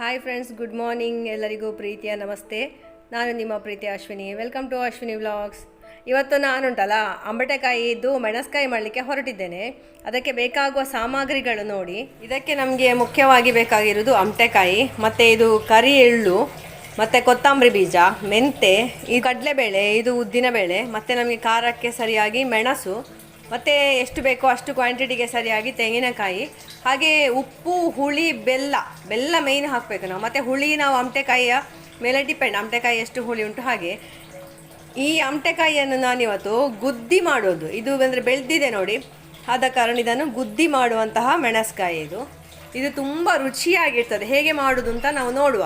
Hi friends, good morning. ಎಲ್ಲರಿಗೂ ಪ್ರೀತಿಯ ನಮಸ್ತೆ. ನಾನು ನಿಮ್ಮ ಪ್ರೀತಿಯ Ashwini. Welcome to Ashwini vlogs. ಇವತ್ತು ನಾನುಂಟಲ್ಲ ಅಂಬಟೆಕಾಯಿದ್ದು ಮೆಣಸ್ಕಾಯಿ ಮಾಡಲಿಕ್ಕೆ ಹೊರಟಿದ್ದೇನೆ. ಅದಕ್ಕೆ ಬೇಕಾಗುವ ಸಾಮಗ್ರಿಗಳು ನೋಡಿ. ಇದಕ್ಕೆ ನಮಗೆ ಮುಖ್ಯವಾಗಿ ಬೇಕಾಗಿರೋದು ಅಂಬಟೆಕಾಯಿ, ಮತ್ತು ಇದು ಕರಿ ಎಳ್ಳು, ಮತ್ತು ಕೊತ್ತಂಬರಿ ಬೀಜ, ಮೆಂತೆ, ಈ ಕಡಲೆಬೇಳೆ, ಇದು ಉದ್ದಿನಬೇಳೆ, ಮತ್ತು ನಮಗೆ ಖಾರಕ್ಕೆ ಸರಿಯಾಗಿ ಮೆಣಸು, ಮತ್ತು ಎಷ್ಟು ಬೇಕೋ ಅಷ್ಟು ಕ್ವಾಂಟಿಟಿಗೆ ಸರಿಯಾಗಿ ತೆಂಗಿನಕಾಯಿ, ಹಾಗೆ ಉಪ್ಪು, ಹುಳಿ, ಬೆಲ್ಲ ಮೇಯ್ನ್ ಹಾಕಬೇಕು ನಾವು. ಮತ್ತು ಹುಳಿ ನಾವು ಅಂಬಟೆಕಾಯಿಯ ಮೇಲೆ ಡಿಪೆಂಡ್, ಅಂಬಟೆಕಾಯಿ ಎಷ್ಟು ಹುಳಿ ಉಂಟು ಹಾಗೆ. ಈ ಅಂಬಟೆಕಾಯಿಯನ್ನು ನಾನಿವತ್ತು ಗುದ್ದಿ ಮಾಡೋದು. ಇದು ಅಂದರೆ ಬೆಳೆದಿದೆ ನೋಡಿ, ಆದ ಕಾರಣ ಇದನ್ನು ಗುದ್ದಿ ಮಾಡುವಂತಹ ಮೆಣಸ್ಕಾಯಿ ಇದು ತುಂಬ ರುಚಿಯಾಗಿರ್ತದೆ. ಹೇಗೆ ಮಾಡೋದು ಅಂತ ನಾವು ನೋಡುವ.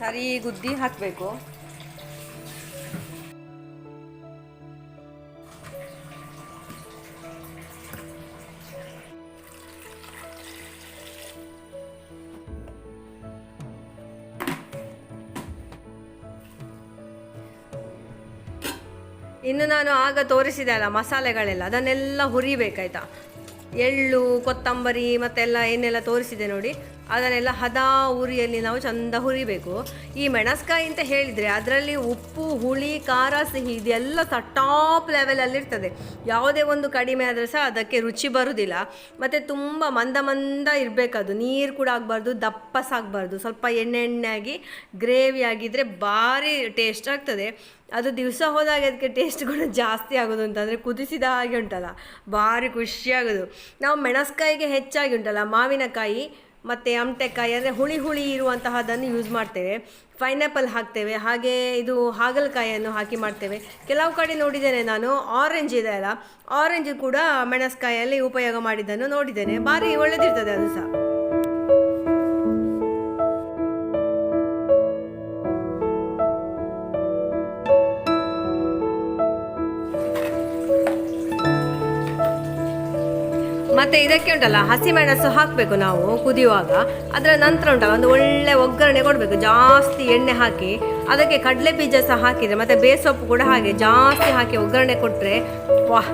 ಸರಿ ಗುದ್ದಿ ಹಾಕಬೇಕು. ಇನ್ನು ನಾನು ಆಗ ತೋರಿಸಿದೆ ಅಲ್ಲ ಮಸಾಲೆಗಳೆಲ್ಲ, ಅದನ್ನೆಲ್ಲ ಹುರಿಬೇಕಾಯ್ತಾ. ಎಳ್ಳು, ಕೊತ್ತಂಬರಿ ಮತ್ತೆಲ್ಲ ಏನೆಲ್ಲ ತೋರಿಸಿದೆ ನೋಡಿ, ಅದನ್ನೆಲ್ಲ ಹದ ಉರಿಯಲ್ಲಿ ನಾವು ಚಂದ ಹುರಿಬೇಕು. ಈ ಮೆಣಸ್ಕಾಯಿ ಅಂತ ಹೇಳಿದರೆ ಅದರಲ್ಲಿ ಉಪ್ಪು, ಹುಳಿ, ಖಾರ, ಸಿಹಿ ಇದೆಲ್ಲ ಟಾಪ್ ಲೆವೆಲಲ್ಲಿರ್ತದೆ. ಯಾವುದೇ ಒಂದು ಕಡಿಮೆ ಆದರೆ ಸಹ ಅದಕ್ಕೆ ರುಚಿ ಬರುವುದಿಲ್ಲ. ಮತ್ತು ತುಂಬ ಮಂದ ಇರಬೇಕದು, ನೀರು ಕೂಡ ಆಗಬಾರ್ದು, ದಪ್ಪ ಸಾಗಬಾರ್ದು. ಸ್ವಲ್ಪ ಎಣ್ಣೆಯಾಗಿ ಗ್ರೇವಿ ಆಗಿದ್ದರೆ ಭಾರಿ ಟೇಸ್ಟ್ ಆಗ್ತದೆ. ಅದು ದಿವಸ ಹೋದಾಗ ಅದಕ್ಕೆ ಟೇಸ್ಟ್ ಕೂಡ ಜಾಸ್ತಿ ಆಗೋದು ಅಂತಂದರೆ ಕುದಿಸಿದ ಹಾಗೆ ಉಂಟಲ್ಲ, ಭಾರಿ ಖುಷಿಯಾಗೋದು. ನಾವು ಮೆಣಸ್ಕಾಯಿಗೆ ಹೆಚ್ಚಾಗಿ ಉಂಟಲ್ಲ ಮಾವಿನಕಾಯಿ ಮತ್ತು ಅಂಬಟೆಕಾಯಿ ಅಂದರೆ ಹುಳಿ ಇರುವಂತಹದನ್ನು ಯೂಸ್ ಮಾಡ್ತೇವೆ. ಪೈನಾಪಲ್ ಹಾಕ್ತೇವೆ, ಹಾಗೆ ಇದು ಹಾಗಲಕಾಯಿಯನ್ನು ಹಾಕಿ ಮಾಡ್ತೇವೆ. ಕೆಲವು ಕಡೆ ನೋಡಿದ್ದೇನೆ ನಾನು, ಆರೆಂಜ್ ಇದೆ ಅಲ್ಲ, ಆರೆಂಜ್ ಕೂಡ ಮೆಣಸ್ಕಾಯಲ್ಲಿ ಉಪಯೋಗ ಮಾಡಿದ್ದನ್ನು ನೋಡಿದ್ದೇನೆ. ಭಾರಿ ಒಳ್ಳೆದಿರ್ತದೆ ಅದು ಸಹ. ಮತ್ತು ಇದಕ್ಕೆ ಉಂಟಲ್ಲ ಹಸಿಮೆಣಸು ಹಾಕಬೇಕು ನಾವು ಕುದಿಯುವಾಗ. ಅದರ ನಂತರ ಉಂಟಲ್ಲ ಒಂದು ಒಳ್ಳೆ ಒಗ್ಗರಣೆ ಕೊಡಬೇಕು, ಜಾಸ್ತಿ ಎಣ್ಣೆ ಹಾಕಿ. ಅದಕ್ಕೆ ಕಡಲೆ ಬೀಜ ಸಹ ಹಾಕಿದರೆ, ಮತ್ತು ಬೇಸೊಪ್ಪು ಕೂಡ ಹಾಗೆ ಜಾಸ್ತಿ ಹಾಕಿ ಒಗ್ಗರಣೆ ಕೊಟ್ಟರೆ ವಾಹ್,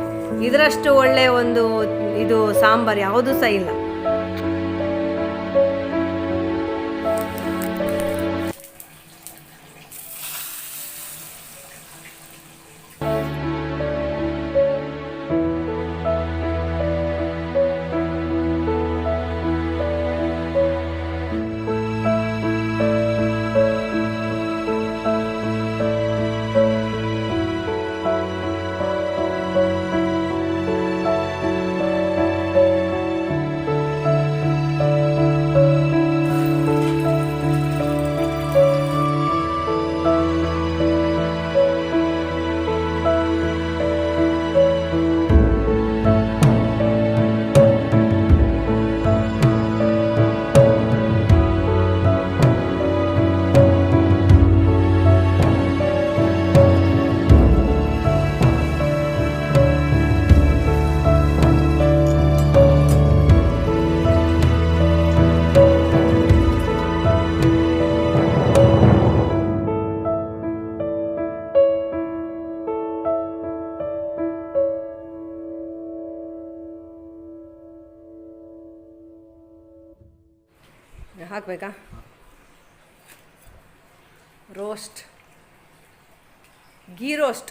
ಇದರಷ್ಟು ಒಳ್ಳೆಯ ಒಂದು ಇದು ಸಾಂಬಾರು ಯಾವುದೂ ಸಹ ಇಲ್ಲ. ಹಾಕಬೇಕಾ? Roast, ghee roast.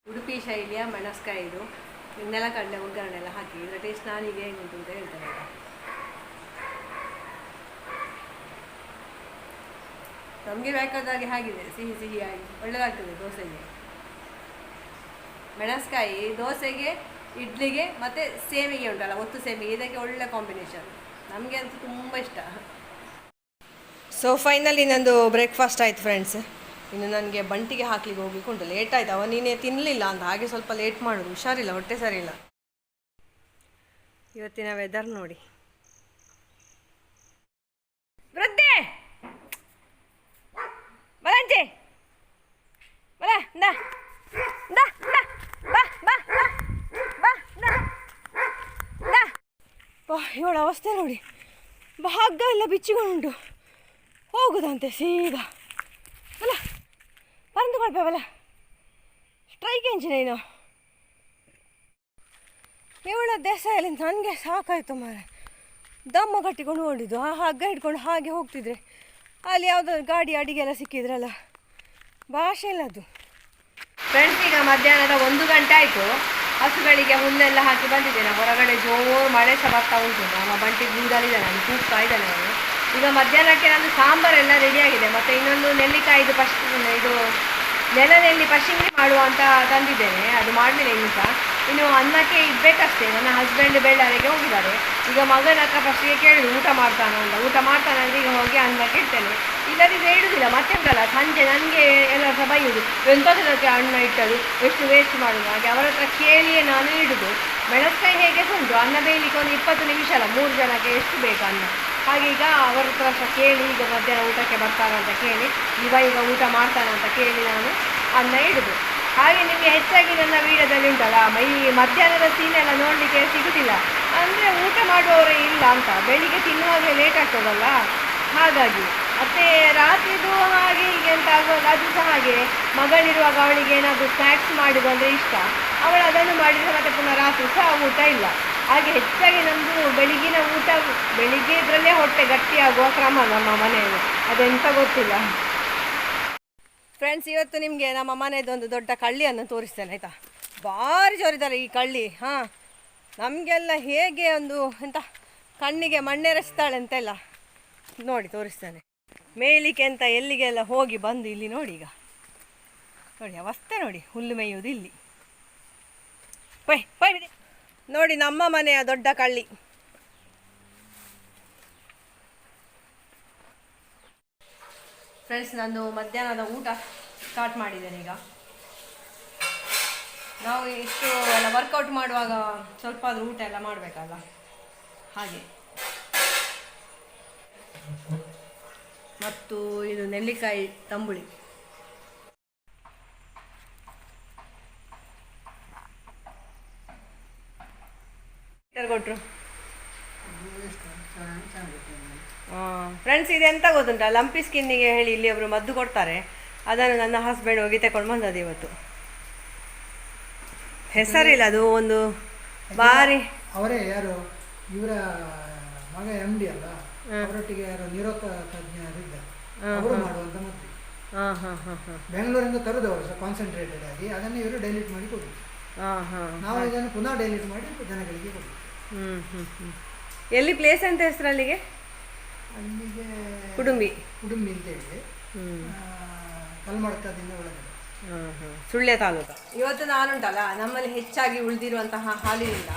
ಉಡುಪಿ ಶೈಲಿಯ ಮೆಣಸ್ಕಾಯಿ ಇದು. ನೆಲಕಡಲೆ ಒಗ್ಗರಣೆ ಎಲ್ಲ ಹಾಕಿ ಇದರ ಟೇಸ್ಟ್ ನಾನೀಗ ಹೇಗುಂಟು ಅಂತ ಹೇಳ್ತೇನೆ. ನಮಗೆ ಬೇಕಾದಾಗೆ ಆಗಿದೆ, ಸಿಹಿಯಾಗಿ ಒಳ್ಳೆದಾಗ್ತದೆ ದೋಸೆಗೆ. ಮೆಣಸ್ಕಾಯಿ ದೋಸೆಗೆ, ಇಡ್ಲಿಗೆ ಮತ್ತು ಸೇಮಿಗೆ ಉಂಟಲ್ಲ, ಒತ್ತು ಸೇಮಿಗೆ, ಇದಕ್ಕೆ ಒಳ್ಳೆ ಕಾಂಬಿನೇಷನ್. ನಮಗೆ ಅಂತೂ ತುಂಬ ಇಷ್ಟ. ಸೊ ಫೈನಲಿ ನಂದು ಬ್ರೇಕ್ಫಾಸ್ಟ್ ಆಯ್ತು ಫ್ರೆಂಡ್ಸ್. ಇನ್ನು ನನಗೆ ಬಂಟಿಗೆ ಹಾಕ್ಲಿಕ್ಕೆ ಹೋಗ್ಲಿಕ್ಕೆ ಉಂಟು. ಲೇಟ್ ಆಯ್ತು, ಅವ ನೀನೇ ತಿನ್ನಲಿಲ್ಲ ಅಂತ ಹಾಗೆ ಸ್ವಲ್ಪ ಲೇಟ್ ಮಾಡೋದು. ಹುಷಾರಿಲ್ಲ, ಹೊಟ್ಟೆ ಸರಿ ಇಲ್ಲ. ಇವತ್ತಿನ ವೆದರ್ ನೋಡಿ. ವೃದ್ಧೆ ಬರಂಜೆ ಇವಳ ಅವಸ್ಥೆ ನೋಡಿ, ಹಗ್ಗ ಎಲ್ಲ ಬಿಚ್ಚಿಕೊಂಡು ಹೋಗುದಂತೆ ಸೀದಾ. ಅಲ್ಲ ಪರಂದು ಕೊಡ್ಬೇವಲ್ಲ, ಸ್ಟ್ರೈಕ್ ಎಂಜಿನೇನು ಇವಳ ದೇಸಾಯಲ್ಲಿ ನನಗೆ ಸಾಕಾಯಿತು ಮಾರೆ. ದಮ್ಮ ಕಟ್ಟಿಕೊಂಡು ಹೊಂಡಿದ್ದು, ಆ ಹಗ್ಗ ಹಿಡ್ಕೊಂಡು ಹಾಗೆ ಹೋಗ್ತಿದ್ರೆ ಅಲ್ಲಿ ಯಾವುದಾದ್ರು ಗಾಡಿ ಅಡಿಗೆ ಎಲ್ಲ ಸಿಕ್ಕಿದ್ರಲ್ಲ, ಭಾಷೆ ಇಲ್ಲ ಅದು. ಫ್ರೆಂಡ್ಸ್, ಈಗ ಮಧ್ಯಾಹ್ನದ 1 ಗಂಟೆ ಆಯಿತು. ಹಸುಗಳಿಗೆ ಹುಲ್ಲೆಲ್ಲ ಹಾಕಿ ಬಂದಿದ್ದೇನೆ. ಹೊರಗಡೆ ಜೋರು ಮಳೆ ಸಹ ಬರ್ತಾ ಉಂಟು. ನಮ್ಮ ಬಂಟಿ ಗೂಡಲಿದ್ದಾನೆ, ನಾನು ಕೂಗ್ತಾ ಇದ್ದಾನೆ ಅವನು. ಈಗ ಮಧ್ಯಾಹ್ನಕ್ಕೆ ನಂದು ಸಾಂಬಾರೆಲ್ಲ ರೆಡಿಯಾಗಿದೆ. ಮತ್ತು ಇನ್ನೊಂದು ನೆಲ್ಲಿಕಾಯಿದು ಇದು ನೆಲನೆಲ್ಲಿ ಪಶಿಂಗಿ ಮಾಡುವ ಅಂತ ತಂದಿದ್ದೇನೆ. ಅದು ಮಾಡಲಿಲ್ಲ ಇನ್ನೂ ಸಹ. ಇನ್ನು ಅನ್ನಕ್ಕೆ ಇಡಬೇಕಷ್ಟೇ. ನನ್ನ ಹಸ್ಬೆಂಡ್ ಬೆಳ್ಳಾರಿಗೆ ಹೋಗಿದ್ದಾರೆ. ಈಗ ಮಗನ ಹತ್ರ ಫಸ್ಟಿಗೆ ಕೇಳಿದ್ರು ಊಟ ಮಾಡ್ತಾನ ಅಂತ. ಊಟ ಮಾಡ್ತಾನೆ ಅಂದರೆ ಈಗ ಹೋಗಿ ಅನ್ನಕ್ಕೆ ಇಡ್ತೇನೆ. ಇಲ್ಲದಿದ್ರೆ ಇಡುವುದಿಲ್ಲ. ಮತ್ತೆ ಉಂಟಲ್ಲ ಸಂಜೆ ನನಗೆ ಎಲ್ಲರೂ ಸಹ ಬೈಯುವುದು, ಎಂಥದಕ್ಕೆ ಅನ್ನ ಇಟ್ಟದು, ಎಷ್ಟು ವೇಸ್ಟ್ ಮಾಡೋದು. ಹಾಗೆ ಅವರ ಹತ್ರ ಕೇಳಿಯೇ ನಾನು ಇಡುದು. ಮೆಣಸ್ಕಾಯಿ ಹೇಗೆ ಉಂಟು, ಅನ್ನ ಬೇಯಲಿಕ್ಕೆ ಒಂದು 20 ನಿಮಿಷ ಅಲ್ಲ, 3 ಜನಕ್ಕೆ ಎಷ್ಟು ಬೇಕು ಅನ್ನ. ಹಾಗೆ ಈಗ ಅವರ ಹತ್ರ ಸಹ ಕೇಳಿ, ಈಗ ಮಧ್ಯಾಹ್ನ ಊಟಕ್ಕೆ ಬರ್ತಾರಂತ ಕೇಳಿ, ಈಗ ಊಟ ಮಾಡ್ತಾನಂತ ಕೇಳಿ ನಾನು ಅನ್ನ ಇಡುದು. ಹಾಗೆ ನಿಮಗೆ ಹೆಚ್ಚಾಗಿ ನನ್ನ ವೀಡಿಯೋದಲ್ಲಿ ಉಂಟಲ್ಲ, ಈ ಮಧ್ಯಾಹ್ನದ ಸೀನೆಲ್ಲ ನೋಡಲಿಕ್ಕೆ ಸಿಗುತ್ತಿಲ್ಲ. ಅಂದರೆ ಊಟ ಮಾಡುವವರೇ ಇಲ್ಲ ಅಂತ. ಬೆಳಿಗ್ಗೆ ತಿನ್ನುವಾಗಲೇ ಲೇಟ್ ಆಗ್ತದಲ್ಲ, ಹಾಗಾಗಿ. ಮತ್ತು ರಾತ್ರಿದು ಹಾಗೆ ಹೀಗೆ ಅಂತ ಆಗುವಾಗ ಅದು ಸಹ ಹಾಗೆ. ಮಗಳಿರುವಾಗ ಅವಳಿಗೆ ಏನಾದರೂ ಸ್ನ್ಯಾಕ್ಸ್ ಮಾಡೋದು ಅಂದರೆ ಇಷ್ಟ. ಅವಳು ಅದನ್ನು ಮಾಡಿದರೆ ಮತ್ತೆ ಪುನಃ ರಾತ್ರಿ ಸಹ ಊಟ ಇಲ್ಲ. ಹಾಗೆ ಹೆಚ್ಚಾಗಿ ನಮ್ಮದು ಬೆಳಿಗ್ಗಿನ ಊಟ, ಬೆಳಿಗ್ಗೆ ಇದರಲ್ಲೇ ಹೊಟ್ಟೆ ಗಟ್ಟಿಯಾಗುವ ಕ್ರಮ ನಮ್ಮ ಮನೆಯಲ್ಲಿ. ಅದೆಂತ ಗೊತ್ತಿಲ್ಲ. ಫ್ರೆಂಡ್ಸ್, ಇವತ್ತು ನಿಮಗೆ ನಮ್ಮ ಮನೆಯದೊಂದು ದೊಡ್ಡ ಕಳ್ಳಿಯನ್ನು ತೋರಿಸ್ತೇನೆ ಆಯಿತಾ. ಭಾರಿ ಜೋರಿದ್ದಾರೆ ಈ ಕಳ್ಳಿ. ಹಾಂ, ನಮಗೆಲ್ಲ ಹೇಗೆ ಒಂದು ಎಂತ ಕಣ್ಣಿಗೆ ಮಣ್ಣೆರೆಸ್ತಾಳೆ ಅಂತೆಲ್ಲ ನೋಡಿ ತೋರಿಸ್ತೇನೆ. ಮೇಯ್ಲಿಕ್ಕೆ ಅಂತ ಎಲ್ಲಿಗೆಲ್ಲ ಹೋಗಿ ಬಂದು ಇಲ್ಲಿ ನೋಡಿ. ಈಗ ನೋಡಿ ಅವಸ್ಥೆ ನೋಡಿ, ಹುಲ್ಲು ಮೇಯುವುದು ಇಲ್ಲಿ. ಪೈ ಪೈ ನೋಡಿ ನಮ್ಮ ಮನೆಯ ದೊಡ್ಡ ಕಳ್ಳಿ. ಫ್ರೆಂಡ್ಸ್, ನಾನು ಮಧ್ಯಾಹ್ನದ ಊಟ ಸ್ಟಾರ್ಟ್ ಮಾಡಿದ್ದೇನೆ. ಈಗ ನಾವು ಇಷ್ಟು ಎಲ್ಲ ವರ್ಕೌಟ್ ಮಾಡುವಾಗ ಸ್ವಲ್ಪ ಆದರೂ ಊಟ ಎಲ್ಲ ಮಾಡಬೇಕಲ್ಲ, ಹಾಗೆ. ಮತ್ತು ಇದು ನೆಲ್ಲಿಕಾಯಿ ತಂಬುಳಿ. ಕೊಟ್ಟರು. ಫ್ರೆಂಡ್ಸ್, ಇದೆಂತ ಗೊತ್ತುಂಟ, ಲಂಪಿ ಸ್ಕಿನ್ನಿಗೆ ಹೇಳಿ ಇಲ್ಲಿ ಒಬ್ಬರು ಮದ್ದು ಕೊಡ್ತಾರೆ. ಅದನ್ನು ನನ್ನ ಹಸ್ಬೆಂಡ್ ಹೋಗಿ ತಗೊಂಡು ಬಂದದ್ದು ಇವತ್ತು. ಹೆಸರಿಲ್ಲ, ಅದು ಒಂದು ಬಾರಿ. ಅವರೇ ಯಾರು ಇವರ ಮಗ MD ಅಲ್ಲ, ಅವರೊಟ್ಟಿಗೆ ಯಾರು ನಿರೋಧ ತಜ್ಞರಿದ್ದಾರೆ, ಅವರು ಮಾಡುವಂತ ಮದ್ದು. ಬೆಂಗಳೂರಿಂದ ತರುದವರು ಸಹ ಕಾನ್ಸಂಟ್ರೇಟೆಡ್ ಆಗಿ ಅದನ್ನು ಇವರು ಡೈಲ್ಯೂಟ್ ಮಾಡಿ ಕೊಡಿ. ನಾವು ಇದನ್ನು ಪುನಃ ಡೈಲ್ಯೂಟ್ ಮಾಡಿ ಜನಗಳಿಗೆ ಕೊಡಿ. ಎಲ್ಲಿ ಪ್ಲೇಸ್ ಅಂತ ಹೆಸರು ಅಲ್ಲಿಗೆ? ಅಲ್ಲಿಗೆ ಉಡುಪಿ ಅಂತ ಹೇಳಿ, ಕಲ್ಮಡ್ಕದಿಂದ ಒಳಗಡೆ, ಸುಳ್ಯ ತಾಲೂಕು. ಇವತ್ತು ನಾನುಂಟಲ್ಲ, ನಮ್ಮಲ್ಲಿ ಹೆಚ್ಚಾಗಿ ಉಳಿದಿರುವಂತಹ ಹಾಲಿನಿಂದ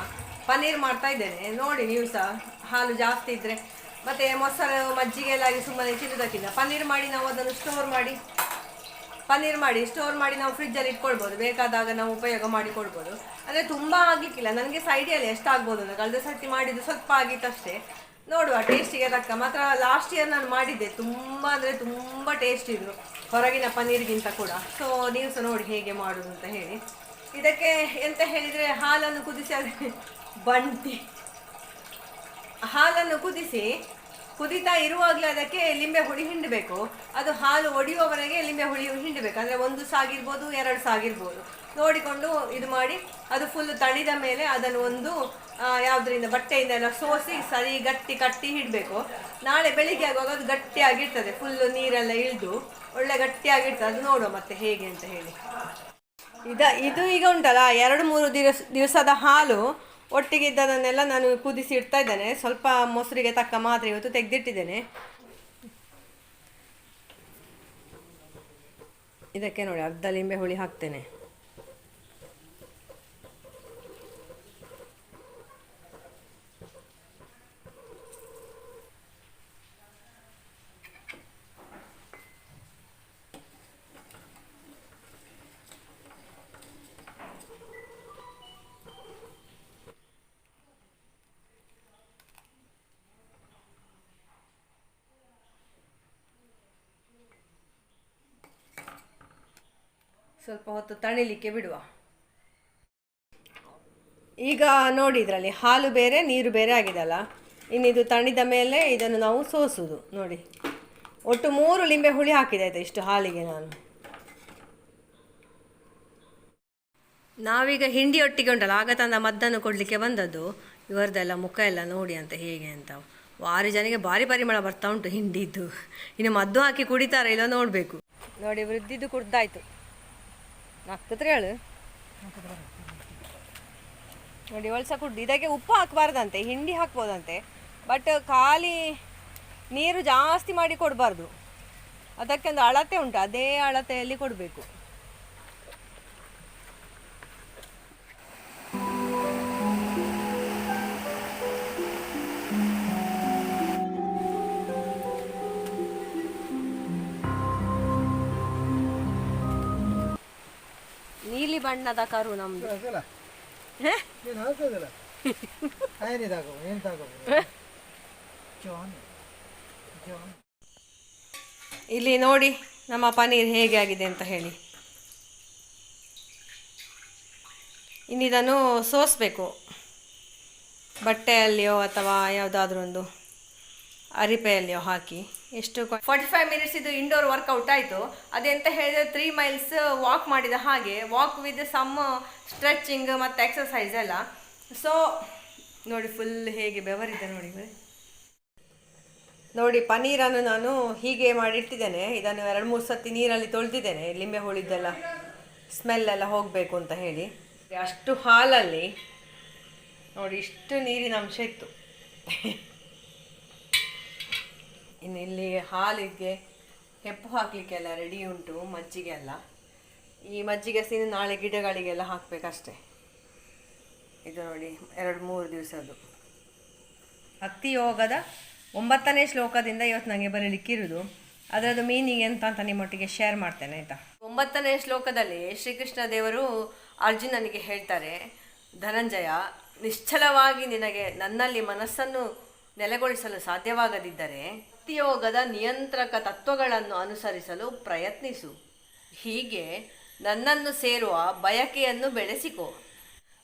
ಪನೀರ್ ಮಾಡ್ತಾ ಇದ್ದೇನೆ. ನೋಡಿ ನೀವು ಸಹ, ಹಾಲು ಜಾಸ್ತಿ ಇದ್ದರೆ ಮತ್ತು ಮೊಸರು ಮಜ್ಜಿಗೆ ಎಲ್ಲ ಆಗಿ ಸುಮ್ಮನೆ ತಿನ್ನೋದಕ್ಕಿಂತ ಪನ್ನೀರ್ ಮಾಡಿ ನಾವು ಅದನ್ನು ಸ್ಟೋರ್ ಮಾಡಿ ನಾವು ಫ್ರಿಜ್ಜಲ್ಲಿ ಇಟ್ಕೊಳ್ಬೋದು. ಬೇಕಾದಾಗ ನಾವು ಉಪಯೋಗ ಮಾಡಿಕೊಳ್ಬೋದು. ಅಂದರೆ ತುಂಬ ಆಗಲಿಕ್ಕಿಲ್ಲ, ನನಗೆ ಸೈಡಿಯಲ್ಲಿ ಎಷ್ಟಾಗ್ಬೋದು ಅಂತ. ಕಳೆದ ಸರ್ತಿ ಮಾಡಿದ್ದು ಸ್ವಲ್ಪ ಆಗಿತ್ತಷ್ಟೇ. ನೋಡುವ ಟೇಸ್ಟಿಗೆ ತಕ್ಕ. ಮಾತ್ರ ಲಾಸ್ಟ್ ಇಯರ್ ನಾನು ಮಾಡಿದ್ದೆ, ತುಂಬ ಅಂದರೆ ತುಂಬ ಟೇಸ್ಟ್ ಇದ್ರು ಹೊರಗಿನ ಪನ್ನೀರ್ಗಿಂತ ಕೂಡ. ಸೊ ನೀವು ಸಹ ನೋಡಿ ಹೇಗೆ ಮಾಡೋದು ಅಂತ ಹೇಳಿ. ಇದಕ್ಕೆ ಎಂತ ಹೇಳಿದರೆ, ಹಾಲನ್ನು ಕುದಿಸಿ, ಅದೇ ಬಂಟಿ ಹಾಲನ್ನು ಕುದಿತಾ ಇರುವಾಗಲೇ ಅದಕ್ಕೆ ಲಿಂಬೆ ಹುಳಿ ಹಿಂಡಬೇಕು. ಅದು ಹಾಲು ಒಡೆಯುವವರೆಗೆ ಲಿಂಬೆ ಹುಳಿ ಹಿಂಡಬೇಕು. ಅಂದರೆ 1 ಸಾಗಿರ್ಬೋದು, 2 ಸಾಗಿರ್ಬೋದು, ನೋಡಿಕೊಂಡು ಇದು ಮಾಡಿ. ಅದು ಫುಲ್ ತಣಿದ ಮೇಲೆ ಅದನ್ನು ಒಂದು ಯಾವುದರಿಂದ ಬಟ್ಟೆಯಿಂದ ಎಲ್ಲ ಸೋಸಿ ಸರಿ ಗಟ್ಟಿ ಕಟ್ಟಿ ಇಡಬೇಕು. ನಾಳೆ ಬೆಳಿಗ್ಗೆ ಆಗುವಾಗ ಅದು ಗಟ್ಟಿಯಾಗಿರ್ತದೆ, ಫುಲ್ಲು ನೀರೆಲ್ಲ ಇಳಿದು ಒಳ್ಳೆ ಗಟ್ಟಿಯಾಗಿರ್ತದೆ. ಅದು ನೋಡುವ ಮತ್ತೆ ಹೇಗೆ ಅಂತ ಹೇಳಿ. ಇದು ಈಗ ಉಂಟಲ್ಲ, 2-3 ದಿವಸದ ಹಾಲು ಒಟ್ಟಿಗೆ ಇದ್ದದನ್ನೆಲ್ಲ ನಾನು ಕುದಿಸಿ ಇಡ್ತಾ ಇದ್ದೇನೆ. ಸ್ವಲ್ಪ ಮೊಸರಿಗೆ ತಕ್ಕ ಮಾತ್ರ ಇವತ್ತು ತೆಗೆದಿಟ್ಟಿದ್ದೇನೆ. ಇದಕ್ಕೆ ನೋಡಿ ಅರ್ಧ ಲಿಂಬೆ ಹುಳಿ ಹಾಕ್ತೇನೆ. ಸ್ವಲ್ಪ ಹೊತ್ತು ತಣಿಲಿಕ್ಕೆ ಬಿಡುವ. ಈಗ ನೋಡಿ ಇದರಲ್ಲಿ ಹಾಲು ಬೇರೆ ನೀರು ಬೇರೆ ಆಗಿದೆಲ್ಲ. ಇನ್ನಿದು ತಣಿದ ಮೇಲೆ ಇದನ್ನು ನಾವು ಸೋಸುವುದು ನೋಡಿ. ಒಟ್ಟು 3 ಲಿಂಬೆ ಹುಳಿ ಹಾಕಿದೆ ಆಯಿತಾ ಇಷ್ಟು ಹಾಲಿಗೆ ನಾನು. ನಾವೀಗ ಹಿಂಡಿ ಒಟ್ಟಿಗೆ ಉಂಟಲ್ಲ ಆಗ ತಂದ ಮದ್ದನ್ನು ಕೊಡಲಿಕ್ಕೆ ಬಂದದ್ದು. ಇವರದೆಲ್ಲ ಮುಖ ಎಲ್ಲ ನೋಡಿ ಅಂತ ಹೇಗೆ ಅಂತ. 6 ಜನಕ್ಕೆ ಭಾರಿ ಪರಿಮಳ ಬರ್ತಾ ಉಂಟು ಹಿಂಡಿದ್ದು. ಇನ್ನು ಮದ್ದು ಹಾಕಿ ಕುಡಿತಾರೆ ಇಲ್ಲ ನೋಡಬೇಕು. ನೋಡಿ ವೃದ್ಧಿದ್ದು ಕುಡ್ದಾಯ್ತು. ಆಗ್ತದ್ರೆ ಹೇಳು ನೋಡಿ ಒಳ್ಸ ಕುಡ್ದು. ಇದಕ್ಕೆ ಉಪ್ಪು ಹಾಕಬಾರ್ದಂತೆ, ಹಿಂಡಿ ಹಾಕ್ಬೋದಂತೆ. ಬಟ್ ಖಾಲಿ ನೀರು ಜಾಸ್ತಿ ಮಾಡಿ ಕೊಡಬಾರ್ದು. ಅದಕ್ಕೊಂದು ಅಳತೆ ಉಂಟು, ಅದೇ ಅಳತೆಯಲ್ಲಿ ಕೊಡಬೇಕು. ನೀಲಿ ಬಣ್ಣದ ಕರು ನಮ್ದು. ಇಲ್ಲಿ ನೋಡಿ ನಮ್ಮ ಪನೀರ್ ಹೇಗೆ ಆಗಿದೆ ಅಂತ ಹೇಳಿ. ಇನ್ನಿದನ್ನು ಸೋಸಬೇಕು ಬಟ್ಟೆಯಲ್ಲಿಯೋ ಅಥವಾ ಯಾವುದಾದ್ರೂ ಒಂದು ಅರಿಪೆಯಲ್ಲಿಯೋ ಹಾಕಿ. ಎಷ್ಟು 45 ಮಿನಿಟ್ಸ್ ಇದು ಇಂಡೋರ್ ವರ್ಕೌಟ್ ಆಯಿತು. ಅದೆಂತ ಹೇಳಿದರೆ 3 ಮೈಲ್ಸ್ ವಾಕ್ ಮಾಡಿದ ಹಾಗೆ, ವಾಕ್ ವಿತ್ ಸಮ್ ಸ್ಟ್ರೆಚಿಂಗ್ ಮತ್ತು ಎಕ್ಸಸೈಸ್ ಎಲ್ಲ. ಸೊ ನೋಡಿ ಫುಲ್ ಹೇಗೆ ಬೆವರಿದೆ ನೋಡಿ. ನೋಡಿ ಪನೀರನ್ನು ನಾನು ಹೀಗೆ ಮಾಡಿಟ್ಟಿದ್ದೇನೆ. ಇದನ್ನು 2-3 ಸತಿ ನೀರಲ್ಲಿ ತೊಳೆದಿದ್ದೇನೆ, ಲಿಂಬೆ ಹುಳಿದ್ದೆಲ್ಲ ಸ್ಮೆಲ್ಲೆಲ್ಲ ಹೋಗಬೇಕು ಅಂತ ಹೇಳಿ. ಅಷ್ಟು ಹಾಲಲ್ಲಿ ನೋಡಿ ಇಷ್ಟು ನೀರಿನ ಅಂಶ ಇತ್ತು. ಇನ್ನು ಇಲ್ಲಿ ಹಾಲಿಗೆ ಹೆಪ್ಪು ಹಾಕಲಿಕ್ಕೆಲ್ಲ ರೆಡಿ ಉಂಟು, ಮಜ್ಜಿಗೆ ಎಲ್ಲ. ಈ ಮಜ್ಜಿಗೆ ಸೀನು ನಾಳೆ ಗಿಡಗಳಿಗೆಲ್ಲ ಹಾಕಬೇಕಷ್ಟೆ. ಇದು ನೋಡಿ 2-3 ದಿವಸದ್ದು. ಹತ್ತಿ ಯೋಗದ 9ನೇ ಶ್ಲೋಕದಿಂದ ಇವತ್ತು ನನಗೆ ಬರೀಲಿಕ್ಕಿರೋದು. ಅದರದ್ದು ಮೀನಿಂಗ್ ಎಂತ ಅಂತ ನಿಮ್ಮೊಟ್ಟಿಗೆ ಶೇರ್ ಮಾಡ್ತೇನೆ ಆಯಿತಾ. 9ನೇ ಶ್ಲೋಕದಲ್ಲಿ ಶ್ರೀಕೃಷ್ಣ ದೇವರು ಅರ್ಜುನನಿಗೆ ಹೇಳ್ತಾರೆ, ಧನಂಜಯ, ನಿಶ್ಚಲವಾಗಿ ನಿನಗೆ ನನ್ನಲ್ಲಿ ಮನಸ್ಸನ್ನು ನೆಲೆಗೊಳಿಸಲು ಸಾಧ್ಯವಾಗದಿದ್ದರೆ ಭಕ್ತಿಯೋಗದ ನಿಯಂತ್ರಕ ತತ್ವಗಳನ್ನು ಅನುಸರಿಸಲು ಪ್ರಯತ್ನಿಸು. ಹೀಗೆ ನನ್ನನ್ನು ಸೇರುವ ಬಯಕೆಯನ್ನು ಬೆಳೆಸಿಕೊ.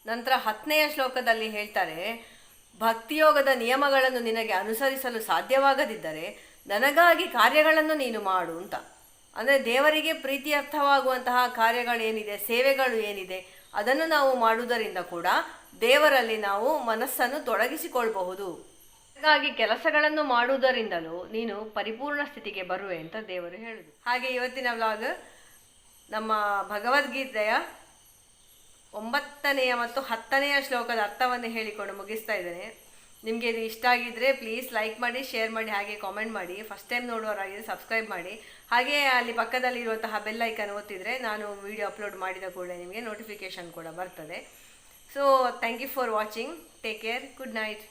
ನಂತರ 10ನೇ ಶ್ಲೋಕದಲ್ಲಿ ಹೇಳ್ತಾರೆ, ಭಕ್ತಿಯೋಗದ ನಿಯಮಗಳನ್ನು ನಿನಗೆ ಅನುಸರಿಸಲು ಸಾಧ್ಯವಾಗದಿದ್ದರೆ ನನಗಾಗಿ ಕಾರ್ಯಗಳನ್ನು ನೀನು ಮಾಡು ಅಂತ. ಅಂದರೆ ದೇವರಿಗೆ ಪ್ರೀತಿಯರ್ಥವಾಗುವಂತಹ ಕಾರ್ಯಗಳೇನಿದೆ, ಸೇವೆಗಳು ಏನಿದೆ, ಅದನ್ನು ನಾವು ಮಾಡುವುದರಿಂದ ಕೂಡ ದೇವರಲ್ಲಿ ನಾವು ಮನಸ್ಸನ್ನು ತೊಡಗಿಸಿಕೊಳ್ಬಹುದು. ಹಾಗಾಗಿ ಕೆಲಸಗಳನ್ನು ಮಾಡುವುದರಿಂದಲೂ ನೀನು ಪರಿಪೂರ್ಣ ಸ್ಥಿತಿಗೆ ಬರುವೆ ಅಂತ ದೇವರು ಹೇಳುದು. ಹಾಗೆ ಇವತ್ತಿನ ವ್ಲಾಗ್ ನಮ್ಮ ಭಗವದ್ಗೀತೆಯ 9ನೇ ಮತ್ತು 10ನೇ ಶ್ಲೋಕದ ಅರ್ಥವನ್ನು ಹೇಳಿಕೊಂಡು ಮುಗಿಸ್ತಾ ಇದ್ದೇನೆ. ನಿಮಗೆ ಇದು ಇಷ್ಟ ಆಗಿದ್ದರೆ ಪ್ಲೀಸ್ ಲೈಕ್ ಮಾಡಿ, ಶೇರ್ ಮಾಡಿ, ಹಾಗೆ ಕಾಮೆಂಟ್ ಮಾಡಿ. ಫಸ್ಟ್ ಟೈಮ್ ನೋಡುವವರಾಗಿದ್ದರೆ ಸಬ್ಸ್ಕ್ರೈಬ್ ಮಾಡಿ. ಹಾಗೆ ಅಲ್ಲಿ ಪಕ್ಕದಲ್ಲಿರುವಂತಹ ಬೆಲ್ ಐಕನ್ ಒತ್ತಿದರೆ ನಾನು ವಿಡಿಯೋ ಅಪ್ಲೋಡ್ ಮಾಡಿದ ಕೂಡಲೇ ನಿಮಗೆ ನೋಟಿಫಿಕೇಷನ್ ಕೂಡ ಬರ್ತದೆ. So thank you for watching. Take care. Good night.